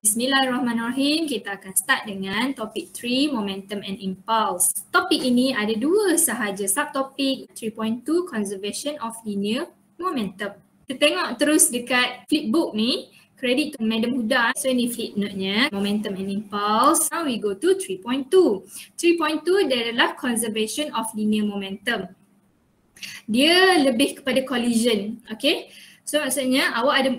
Bismillahirrahmanirrahim. Kita akan start dengan topik 3, Momentum and Impulse. Topik ini ada dua sahaja subtopik, 3.2, Conservation of Linear Momentum. Kita tengok terus dekat flipbook ni, credit to Madam Huda. So ini footnote-nya, Momentum and Impulse. Now we go to 3.2. 3.2 dia adalah Conservation of Linear Momentum. Dia lebih kepada collision, okay? So maksudnya awak ada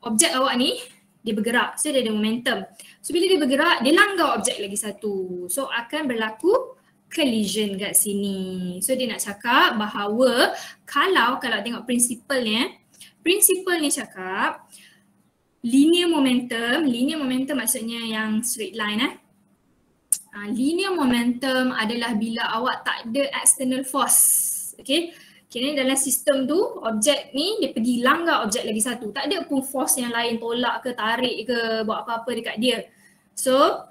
objek awak ni, dia bergerak, so dia ada momentum. So bila dia bergerak, dia langgar objek lagi satu. So akan berlaku collision kat sini. So dia nak cakap bahawa kalau tengok prinsipal ni cakap linear momentum maksudnya yang straight line linear momentum adalah bila awak tak ada external force. Okay. Kira dalam sistem tu objek ni dia pergi langgar objek lagi satu. Tak ada pun force yang lain tolak ke tarik ke buat apa-apa dekat dia. So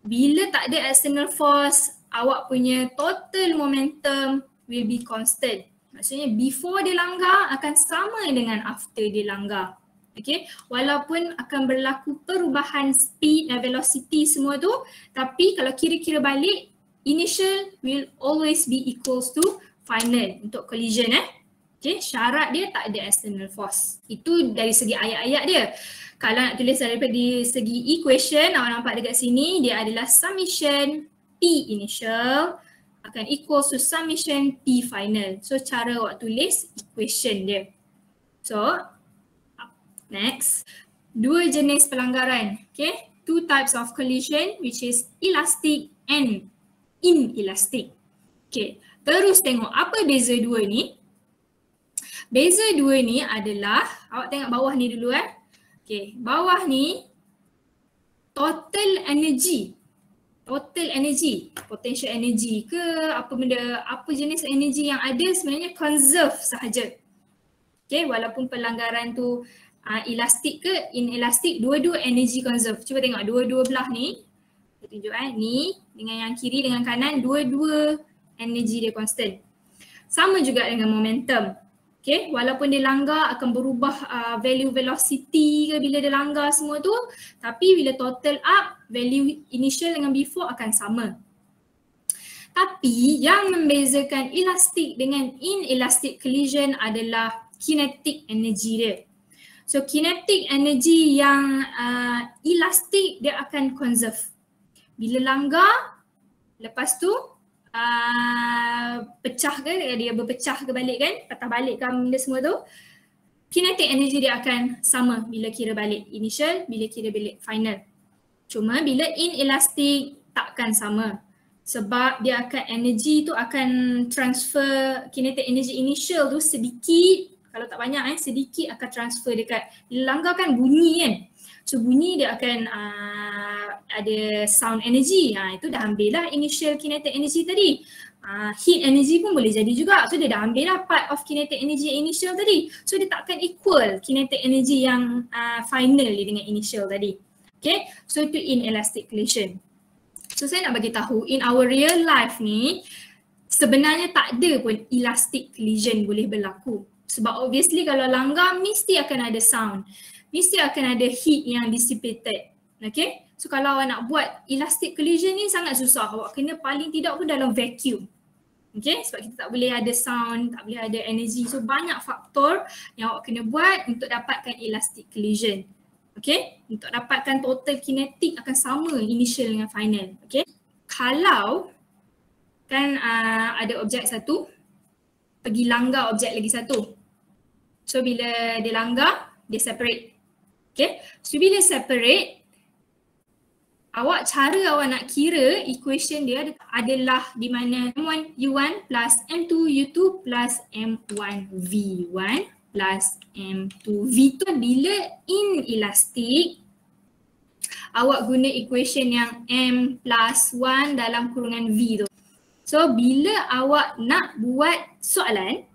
bila tak ada external force, awak punya total momentum will be constant. Maksudnya before dia langgar akan sama dengan after dia langgar. Okay, walaupun akan berlaku perubahan speed dan velocity semua tu, tapi kalau kira-kira balik, initial will always be equals to final untuk collision Okay, syarat dia tak ada external force. Itu dari segi ayat-ayat dia. Kalau nak tulis daripada segi equation, awak nampak dekat sini dia adalah summation P initial akan equals to summation P final. So cara awak tulis equation dia. So next, dua jenis pelanggaran. Okay, two types of collision which is elastic and inelastic. Okay. Terus tengok apa beza dua ni. Beza dua ni adalah, awak tengok bawah ni dulu Okay, bawah ni total energy, potential energy ke apa benda, apa jenis energy yang ada sebenarnya conserve sahaja. Okay, walaupun pelanggaran tu elastik ke inelastik, dua-dua energy conserve. Cuba tengok dua-dua belah ni. Saya tunjuk ni dengan yang kiri dengan kanan, dua-dua energy dia constant. Sama juga dengan momentum. Okay, walaupun dia langgar akan berubah value velocity ke bila dia langgar semua tu, tapi bila total up, value initial dengan before akan sama. Tapi yang membezakan elastic dengan inelastic collision adalah kinetic energy dia. So kinetic energy yang elastic dia akan conserve. Bila langgar, lepas tu pecah ke, dia berpecah ke balik kan, patah balik kan benda semua tu, kinetic energy dia akan sama bila kira balik initial, bila kira balik final. Cuma bila inelastic takkan sama sebab dia akan energy tu akan transfer, kinetic energy initial tu sedikit, kalau tak banyak sedikit akan transfer dekat, bila langgar kan bunyi kan. So bunyi dia akan ada sound energy. Itu dah ambil lah initial kinetic energy tadi. Heat energy pun boleh jadi juga. So dia dah ambil lah part of kinetic energy initial tadi. So dia takkan equal kinetic energy yang final dengan initial tadi. Okay, so itu inelastic collision. So saya nak bagi tahu in our real life ni sebenarnya tak ada pun elastic collision boleh berlaku. Sebab obviously kalau langgar mesti akan ada sound. Mesti akan ada heat yang dissipated. Okay, so kalau awak nak buat elastic collision ni sangat susah. Awak kena paling tidak pun dalam vacuum. Okay, sebab kita tak boleh ada sound, tak boleh ada energy. So banyak faktor yang awak kena buat untuk dapatkan elastic collision. Okay, untuk dapatkan total kinetic akan sama initial dengan final. Okay, kalau kan ada objek satu pergi langgar objek lagi satu. So bila dia langgar, dia separate. Okay, so bila separate, cara awak nak kira equation dia adalah di mana M1 U1 plus M2 U2 plus M1 V1 plus M2 V2. Bila inelastic, awak guna equation yang M plus 1 dalam kurungan V tu. So bila awak nak buat soalan,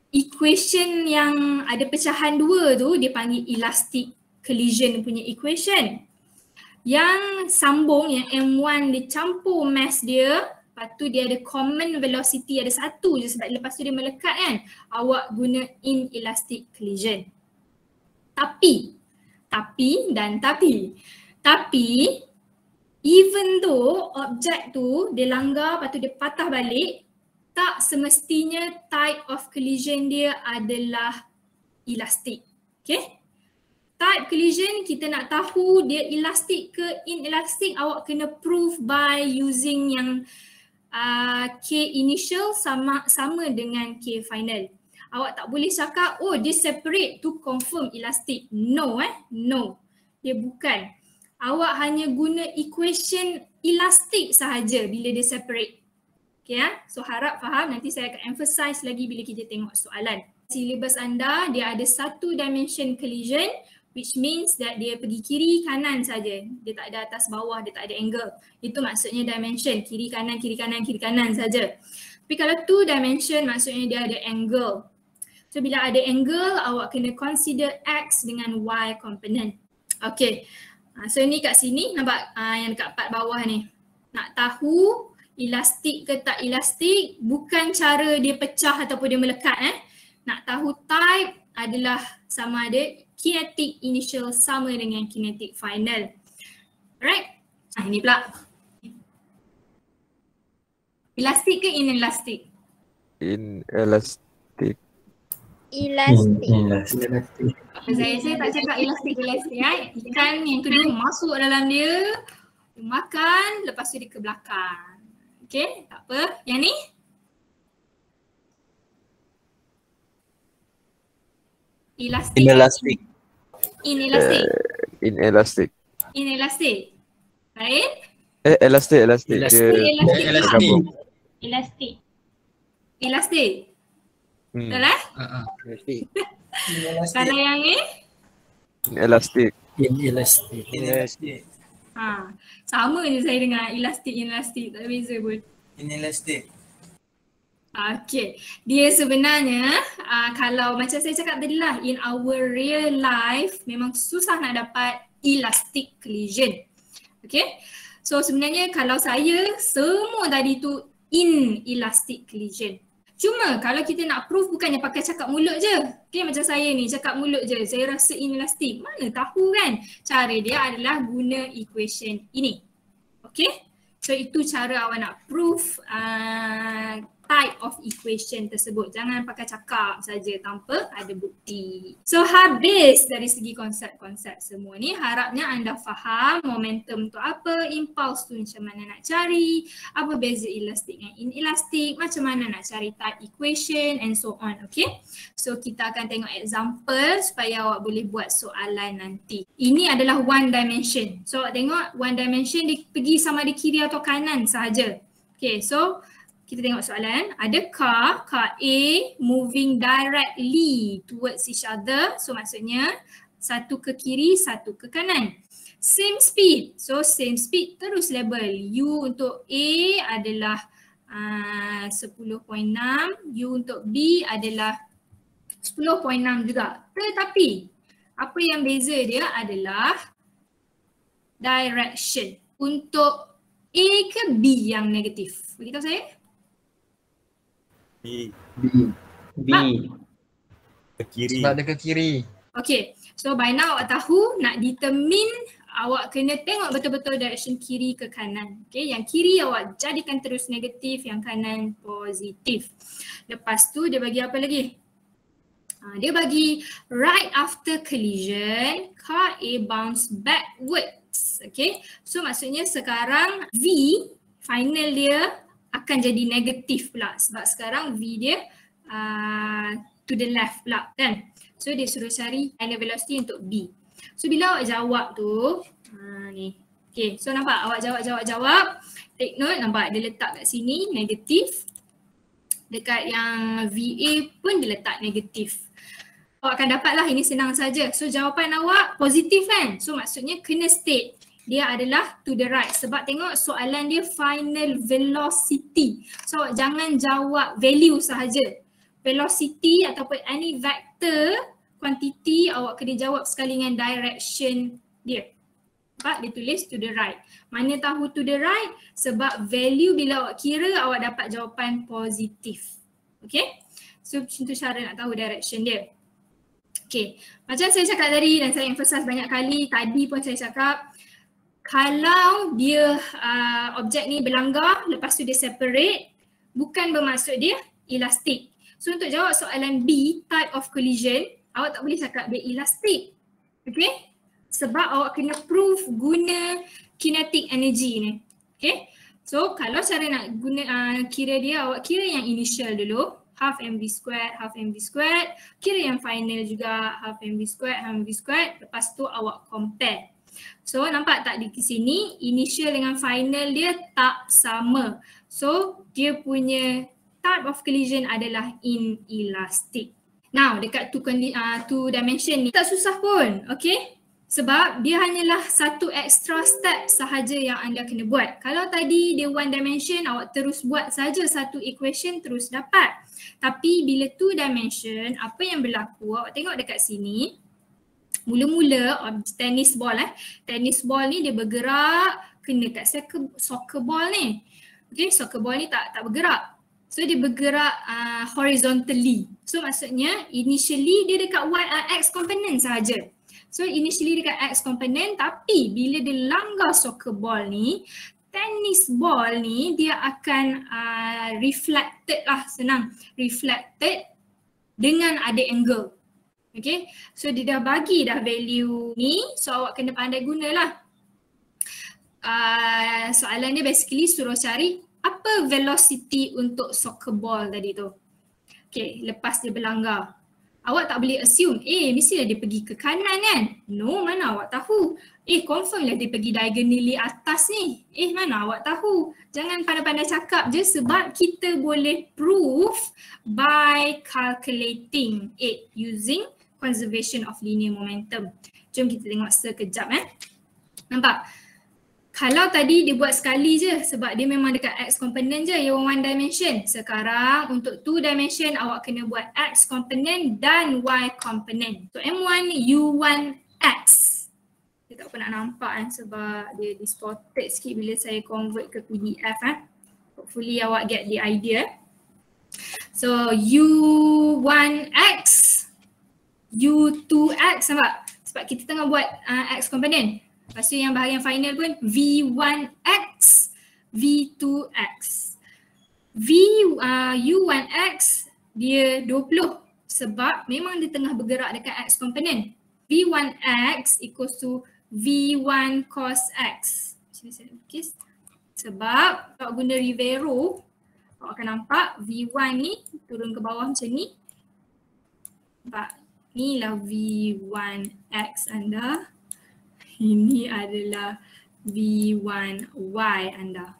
equation yang ada pecahan dua tu dia panggil elastic collision punya equation. Yang sambung yang M1 dia campur mass dia, lepas tu dia ada common velocity, ada satu je sebab lepas tu dia melekat kan, awak guna inelastic collision. Tapi Tapi dan tapi. Tapi even though objek tu dia langgar lepas tu dia patah balik, tak semestinya type of collision dia adalah elastik. Okay? Type collision kita nak tahu dia elastik ke inelastik, awak kena prove by using yang K initial sama dengan K final. Awak tak boleh cakap oh dia separate tu confirm elastik. No no. Dia bukan. Awak hanya guna equation elastik sahaja bila dia separate. Okay so harap faham, nanti saya akan emphasize lagi bila kita tengok soalan. Syllabus anda dia ada satu dimension collision, which means that dia pergi kiri kanan saja. Dia tak ada atas bawah, dia tak ada angle. Itu maksudnya dimension, kiri kanan saja. Tapi kalau two dimension maksudnya dia ada angle. So bila ada angle, awak kena consider X dengan Y component. Okay, so ni kat sini nampak yang dekat part bawah ni. Nak tahu elastik ke tak elastik, bukan cara dia pecah ataupun dia melekat. Nak tahu type adalah sama ada kinetic initial sama dengan kinetic final. Alright, ini pula. Elastik ke inelastik? Inelastik. Elastik. Saya tak cakap elastik. Ikan yang kedua masuk dalam dia, makan, lepas tu dia ke belakang. Okay, tak apa. Yang ni? Elastik. Inelastik. Inelastik. Inelastik. Inelastik. Lain? Elastik. Elastik. Elastik. Elastik. Betul Elastik. Kalau yang ni? Elastik. Inelastik. Sama je saya dengar elastik, tak ada beza pun. Inelastik. Okay, dia sebenarnya kalau macam saya cakap tadi lah, in our real life memang susah nak dapat elastic collision. Okay, so sebenarnya kalau saya semua tadi tu inelastic collision. Cuma kalau kita nak proof bukannya pakai cakap mulut je. Okay, macam saya ni cakap mulut je, saya rasa inelastik. Mana tahu kan? Cara dia adalah guna equation ini. Okay, so itu cara awak nak proof type of equation tersebut. Jangan pakai cakap saja tanpa ada bukti. So habis dari segi konsep-konsep semua ni. Harapnya anda faham momentum tu apa, impulse tu macam mana nak cari, apa beza elastik dengan inelastik, macam mana nak cari type equation and so on. Okay, so kita akan tengok example supaya awak boleh buat soalan nanti. Ini adalah one dimension. So awak tengok one dimension dia pergi sama ada kiri atau kanan sahaja. Okay, so kita tengok soalan, ada car A moving directly towards each other. So maksudnya satu ke kiri, satu ke kanan. Same speed. So same speed terus label. U untuk A adalah 10.6, U untuk B adalah 10.6 juga. Tetapi apa yang beza dia adalah direction. Untuk A ke B yang negatif? Beritahu saya. B. Ke kiri. Sebab dia ke kiri. Okay, so by now awak tahu nak determine, awak kena tengok betul-betul direction kiri ke kanan. Okay, yang kiri awak jadikan terus negatif, yang kanan positif. Lepas tu dia bagi apa lagi? Dia bagi right after collision, car A bounce backwards. Okay, so maksudnya sekarang V final dia akan jadi negatif pula sebab sekarang V dia to the left pula kan. So dia suruh cari final velocity untuk B. So bila awak jawab tu, ni. Okay, so nampak awak jawab. Take note, nampak dia letak kat sini negatif. Dekat yang VA pun dia letak negatif. Awak akan dapatlah, ini senang saja. So jawapan awak positif kan. So maksudnya kena state dia adalah to the right sebab tengok soalan dia final velocity. So jangan jawab value sahaja. Velocity ataupun any vector quantity awak kena jawab sekali dengan direction dia. Nampak dia tulis to the right. Mana tahu to the right? Sebab value bila awak kira awak dapat jawapan positif. Okay? So macam tu cara nak tahu direction dia. Okay, macam saya cakap tadi dan saya emphasize banyak kali, tadi pun saya cakap kalau dia objek ni berlanggar lepas tu dia separate, bukan bermaksud dia elastik. So untuk jawab soalan B, type of collision, awak tak boleh cakap dia elastik. Okay? Sebab awak kena prove guna kinetic energy ni. Okay? So kalau cara nak guna kira dia, awak kira yang initial dulu, half mv squared, kira yang final juga half mv squared, lepas tu awak compare. So nampak tak di sini initial dengan final dia tak sama. So dia punya type of collision adalah inelastic. Now dekat two dimension ni tak susah pun, okay? Sebab dia hanyalah satu extra step sahaja yang anda kena buat. Kalau tadi dia one dimension, awak terus buat saja satu equation terus dapat. Tapi bila two dimension, apa yang berlaku? Awak tengok dekat sini. Mula-mula tennis ball ni dia bergerak kena kat soccer ball ni. Okay, soccer ball ni tak bergerak. So dia bergerak horizontally. So maksudnya initially dia dekat x component sahaja. So initially dekat x component, tapi bila dia langgar soccer ball ni, tennis ball ni dia akan reflected lah, senang. Reflected dengan ada angle. Okay, so dia dah bagi dah value ni, so awak kena pandai gunalah. Soalan dia basically suruh cari apa velocity untuk soccer ball tadi tu. Okay, lepas dia berlanggar. Awak tak boleh assume, mestilah dia pergi ke kanan kan? No, mana awak tahu? Confirm lah dia pergi diagonally atas ni. Mana awak tahu? Jangan pandai-pandai cakap je sebab kita boleh prove by calculating it using conservation of linear momentum. Jom kita tengok sekejap Nampak? Kalau tadi dia buat sekali je sebab dia memang dekat x component je, yang one dimension. Sekarang untuk two dimension awak kena buat x component dan y component. So M1 U1 X. Dia tak pernah nampak sebab dia distorted sikit bila saya convert ke PDF Hopefully awak get the idea. So U1X, U2X, nampak? Sebab kita tengah buat X component. Lepas tu yang bahagian final pun V1X, V2X. U1X dia 20 sebab memang dia tengah bergerak dekat X component. V1X equals to V1 cos X. Sebab kalau guna Rivero, awak akan nampak V1 ni turun ke bawah macam ni. Nampak? Inilah V1X anda. Ini adalah V1Y anda.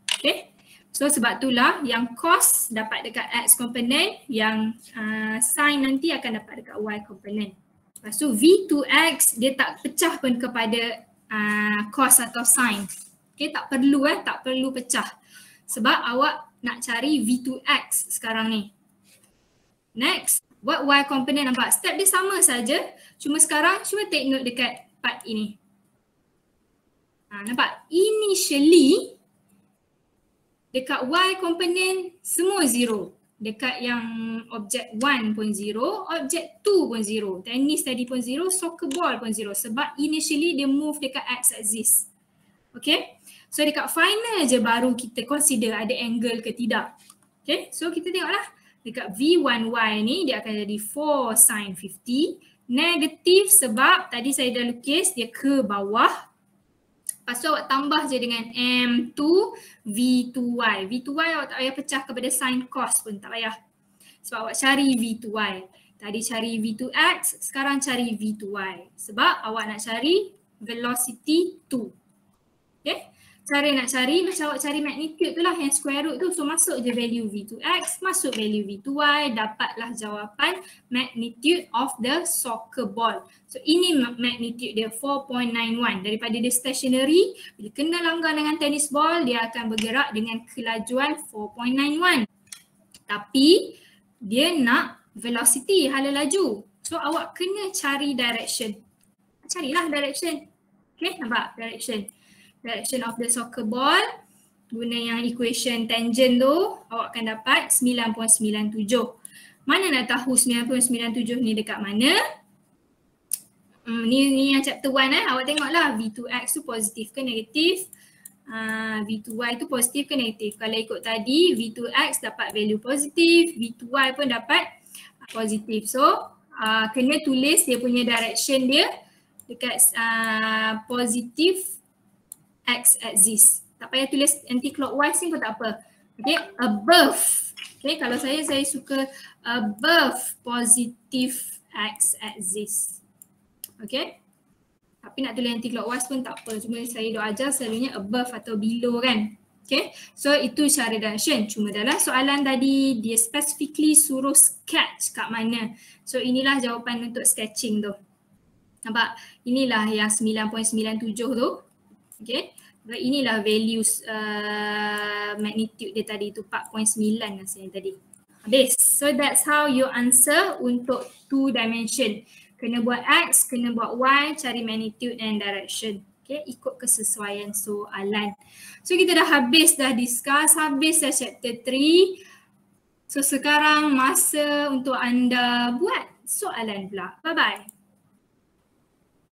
Okay. So sebab itulah yang cos dapat dekat X component, yang sin nanti akan dapat dekat Y component. Lepas tu V2X dia tak pecah pun kepada cos atau sin. Okay, tak perlu pecah. Sebab awak nak cari V2X sekarang ni. Next, buat Y component, nampak? Step dia sama saja. Cuma sekarang cuba take note dekat part ini. Nampak? Initially dekat Y component semua zero. Dekat yang objek 1 pun zero, objek 2 pun zero. Tennis tadi pun zero, soccer ball pun zero. Sebab initially dia move dekat x axis. Okay? So dekat final je baru kita consider ada angle ke tidak. Okay? So kita tengoklah. Dekat V1Y ni dia akan jadi 4 sin 50. Negatif sebab tadi saya dah lukis dia ke bawah. Lepas tu awak tambah je dengan M2 V2Y. V2Y awak tak payah pecah kepada sin cos pun, tak payah. Sebab awak cari V2Y. Tadi cari V2X, sekarang cari V2Y. Sebab awak nak cari velocity 2. Okay? Cara nak cari macam awak cari magnitude tu lah, yang square root tu. So masuk je value V2X, masuk value V2Y, dapatlah jawapan magnitude of the soccer ball. So ini magnitude dia 4.91. Daripada dia stationary, bila kena langgar dengan tennis ball, dia akan bergerak dengan kelajuan 4.91. Tapi dia nak velocity, hala laju. So awak kena cari direction. Carilah direction. Okay, nampak direction. Direction of the soccer ball, guna yang equation tangent tu, awak akan dapat 9.97. Mana nak tahu 9.97 ni dekat mana? Ni yang chapter 1 awak tengoklah V2X tu positif ke negatif. V2Y tu positif ke negatif. Kalau ikut tadi V2X dapat value positif, V2Y pun dapat positif. So kena tulis dia punya direction dia dekat positif X axis. Tak payah tulis anti-clockwise ni pun tak apa. Okay, above. Okay, kalau saya suka above positive X axis. Okay. Tapi nak tulis anti-clockwise pun tak apa. Cuma saya duk ajar selalunya above atau below kan. Okay. So itu cara direction. Cuma dalam soalan tadi dia specifically suruh sketch kat mana. So inilah jawapan untuk sketching tu. Nampak? Inilah yang 9.97 tu. Okay. Inilah values magnitude dia tadi tu 4.9 rasanya tadi. Habis. So that's how you answer untuk 2 dimension. Kena buat X, kena buat Y, cari magnitude and direction. Okay, ikut kesesuaian soalan. So kita dah discuss, habis dah chapter 3. So sekarang masa untuk anda buat soalan pula. Bye-bye.